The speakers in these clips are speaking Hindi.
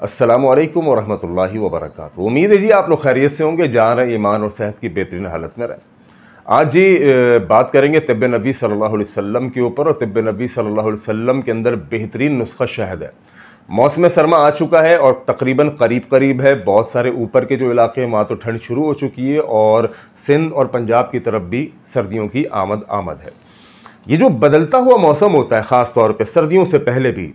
अस्सलामु अलैकुम वरहमतुल्लाहि वबरकातुहू। उम्मीद है जी आप लोग खैरियत से होंगे, जान रहे ईमान और सेहत की बेहतरीन हालत में रहें। आज जी बात करेंगे तिब्ब नबी सल्लल्लाहु अलैहि वसल्लम के ऊपर, और तिब्ब नबी सल्लल्लाहु अलैहि वसल्लम के अंदर बेहतरीन नुस्खा शहद है। मौसम सरमा आ चुका है और तकरीबन करीब है। बहुत सारे ऊपर के जो इलाके हैं वहाँ तो ठंड शुरू हो चुकी है, और सिंध और पंजाब की तरफ भी सर्दियों की आमद है। ये जो बदलता हुआ मौसम होता है, ख़ास तौर पे सर्दियों से पहले भी,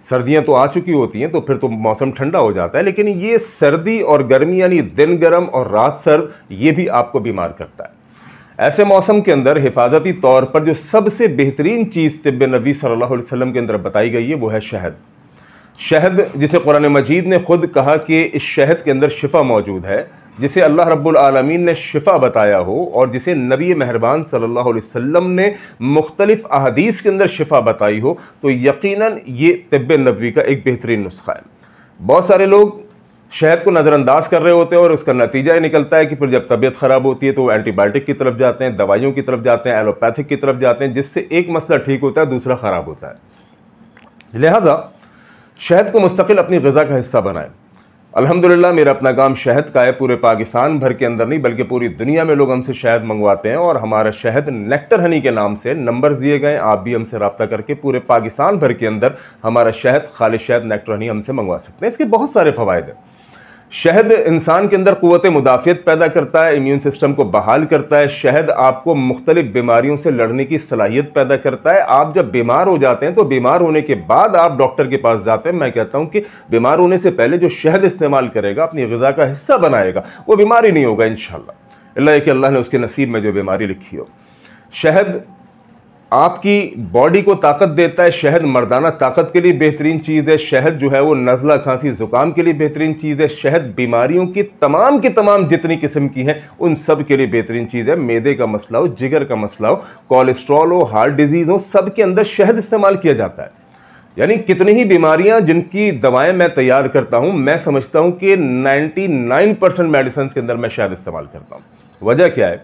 सर्दियां तो आ चुकी होती हैं तो फिर तो मौसम ठंडा हो जाता है, लेकिन ये सर्दी और गर्मी यानी दिन गर्म और रात सर्द, ये भी आपको बीमार करता है। ऐसे मौसम के अंदर हिफाजती तौर पर जो सबसे बेहतरीन चीज़ तिब्ब नबी सल्लल्लाहु अलैहि वसल्लम के अंदर बताई गई है वो है शहद। शहद जिसे कुरान मजीद ने खुद कहा कि इस शहद के अंदर शिफा मौजूद है, जिसे अल्लाह रब्बुल आलमीन ने शिफा बताया हो, और जिसे नबी मेहरबान सल्लल्लाहु अलैहि वसल्लम ने मुख्तलिफ अहदीस के अंदर शिफा बताई हो, तो यकीनन ये तिब्ब नबवी का एक बेहतरीन नुस्खा है। बहुत सारे लोग शहद को नज़रअंदाज कर रहे होते हैं और उसका नतीजा ये निकलता है कि फिर जब तबीयत ख़राब होती है तो वो एंटीबायोटिक की तरफ जाते हैं, दवाइयों की तरफ जाते हैं, एलोपैथिक की तरफ जाते हैं, जिससे एक मसला ठीक होता है दूसरा ख़राब होता है। लिहाजा शहद को मुस्तकिल अपनी ग़िज़ा का हिस्सा बनाएं। अल्हम्दुलिल्लाह मेरा अपना काम शहद का है। पूरे पाकिस्तान भर के अंदर नहीं बल्कि पूरी दुनिया में लोग हमसे शहद मंगवाते हैं, और हमारा शहद नेक्टर हनी के नाम से नंबर्स दिए गए। आप भी हमसे रब्ता करके पूरे पाकिस्तान भर के अंदर हमारा शहद, खालिश शहद नेक्टर हनी हमसे मंगवा सकते हैं। इसके बहुत सारे फ़वाइद हैं। शहद इंसान के अंदर क़ुव्वत मुदाफ़ियत पैदा करता है, इम्यून सिस्टम को बहाल करता है। शहद आपको मुख्तलिफ बीमारियों से लड़ने की सलाहियत पैदा करता है। आप जब बीमार हो जाते हैं तो बीमार होने के बाद आप डॉक्टर के पास जाते हैं। मैं कहता हूं कि बीमार होने से पहले जो शहद इस्तेमाल करेगा, अपनी ग़िज़ा का हिस्सा बनाएगा, वो बीमार ही नहीं होगा इंशाअल्लाह, इल्ला कि अल्लाह ने उसके नसीब में जो बीमारी लिखी हो। शहद आपकी बॉडी को ताकत देता है। शहद मर्दाना ताकत के लिए बेहतरीन चीज़ है। शहद जो है वो नज़ला, खांसी, ज़ुकाम के लिए बेहतरीन चीज़ है। शहद बीमारियों की तमाम जितनी किस्म की हैं उन सब के लिए बेहतरीन चीज़ है। मैदे का मसला हो, जिगर का मसला हो, कोलेस्ट्रॉल हो, हार्ट डिजीज़ हो, सब के अंदर शहद इस्तेमाल किया जाता है। यानी कितनी ही बीमारियाँ जिनकी दवाएँ मैं तैयार करता हूँ, मैं समझता हूँ कि 99% मेडिसिन के अंदर मैं शहद इस्तेमाल करता हूँ। वजह क्या है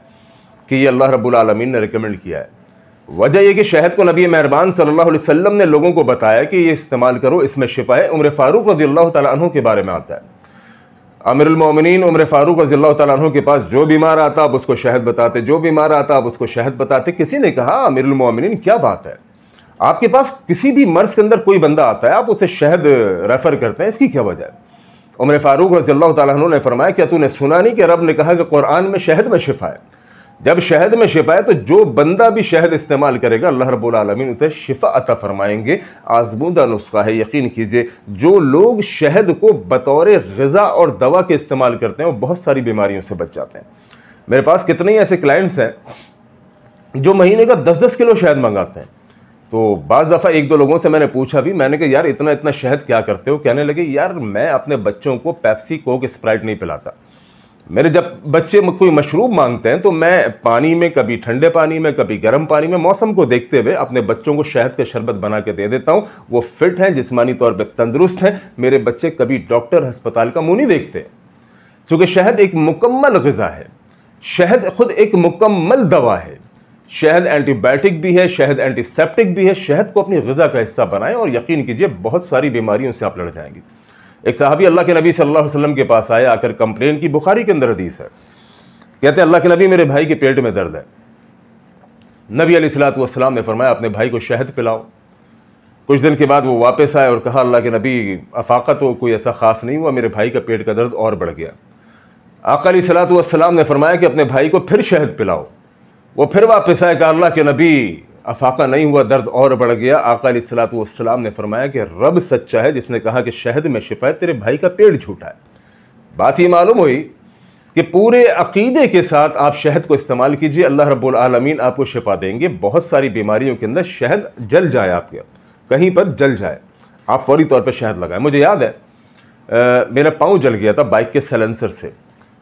कि ये अल्लाह रब्बुल आलमीन ने रिकमेंड किया है। वजह यह कि शहद को नबी मेहरबान सल्लल्लाहु अलैहि वसल्लम ने लोगों को बताया कि ये इस्तेमाल करो, इसमें शिफा है। उमर फारूक रज़ियल्लाहु ताला अन्हु के बारे में आता है। अमीरुल मोमिनीन उमर फारूक रज़ियल्लाहु ताला अन्हु के पास जो बीमार आता आप उसको शहद बताते, जो बीमार आता आप उसको शहद बताते। किसी ने कहा, अमीरुल मोमिनीन क्या बात है, आपके पास किसी भी मर्ज के अंदर कोई बंदा आता है आप उसे शहद रेफर करते हैं, इसकी क्या वजह है? उमर फारूक रज़ियल्लाहु ताला अन्हु ने फरमाया, क्या तूने सुना नहीं कि रब ने कहा कि कुरान में शहद में शिफा है? जब शहद में शिफा है तो जो बंदा भी शहद इस्तेमाल करेगा अल्लाह रब्बुल आलमीन उसे शिफा अता फरमाएंगे। आज़मूदा नुस्खा है, यकीन कीजिए। जो लोग शहद को बतौर ग़िज़ा और दवा के इस्तेमाल करते हैं वो बहुत सारी बीमारियों से बच जाते हैं। मेरे पास कितने ही ऐसे क्लाइंट्स हैं जो महीने का 10-10 किलो शहद मंगाते हैं। तो बाज़ दफ़ा 1-2 लोगों से मैंने पूछा भी, मैंने कहा यार इतना शहद क्या करते हो? कहने लगे यार मैं अपने बच्चों को पेप्सी, कोक, स्प्राइट नहीं पिलाता। मेरे जब बच्चे कोई मशरूब मांगते हैं तो मैं पानी में, कभी ठंडे पानी में, कभी गर्म पानी में, मौसम को देखते हुए अपने बच्चों को शहद का शरबत बना के दे देता हूँ। वो फिट हैं, जिस्मानी तौर पे तंदुरुस्त हैं। मेरे बच्चे कभी डॉक्टर, अस्पताल का मुंह नहीं देखते, क्योंकि शहद एक मुकम्मल ग़िज़ा है। शहद खुद एक मुकम्मल दवा है। शहद एंटीबायोटिक भी है, शहद एंटीसेप्टिक भी है। शहद को अपनी ग़िज़ा का हिस्सा बनाएं और यकीन कीजिए बहुत सारी बीमारियों से आप लड़ जाएंगे। एक सहाबी अल्लाह के नबी सल्लल्लाहु अलैहि वसल्लम के पास आए, आकर कंप्लेन की। बुखारी के अंदर हदीस है, कहते हैं अल्लाह के नबी मेरे भाई के पेट में दर्द है। नबी अलैहिस्सलातु वस्सलाम ने फरमाया अपने भाई को शहद पिलाओ। कुछ दिन के बाद वो वापस आए और कहा अल्लाह के नबी अफाका तो कोई ऐसा ख़ास नहीं हुआ, मेरे भाई का पेट का दर्द और बढ़ गया। आका अलैहिस्सलातु वस्सलाम ने फरमाया कि अपने भाई को फिर शहद पिलाओ। वो फिर वापस आए, कहा अल्लाह के नबी अफाका नहीं हुआ, दर्द और बढ़ गया। आका अलैहिस्सलातु वस्सलाम ने फरमाया कि रब सच्चा है जिसने कहा कि शहद में शिफा है, तेरे भाई का पेट झूठा है। बात ये मालूम हुई कि पूरे अकीदे के साथ आप शहद को इस्तेमाल कीजिए, अल्लाह रब्बुल आलमीन आपको शिफा देंगे। बहुत सारी बीमारियों के अंदर शहद जल जाए, आपके कहीं पर जल जाए, आप फौरी तौर पर शहद लगाएं। मुझे याद है मेरा पाँव जल गया था बाइक के साइलेंसर से,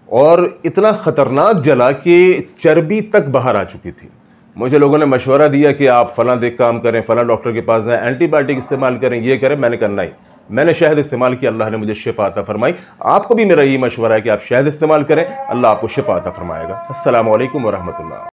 और इतना ख़तरनाक जला कि चर्बी तक बाहर आ चुकी थी। मुझे लोगों ने मशवरा दिया कि आप फ़लाँ देख काम करें, फ़लाँ डॉक्टर के पास जाएं, एंटीबायोटिक इस्तेमाल करें, ये करें। मैंने कहा नहीं, मैंने शहद इस्तेमाल किया, अल्लाह ने मुझे शिफा अता फरमाई। आपको भी मेरा ये मशवरा है कि आप शहद इस्तेमाल करें, अल्लाह आपको शिफा अता फरमाएगा। अस्सलामु अलैकुम वरहमतुल्लाह।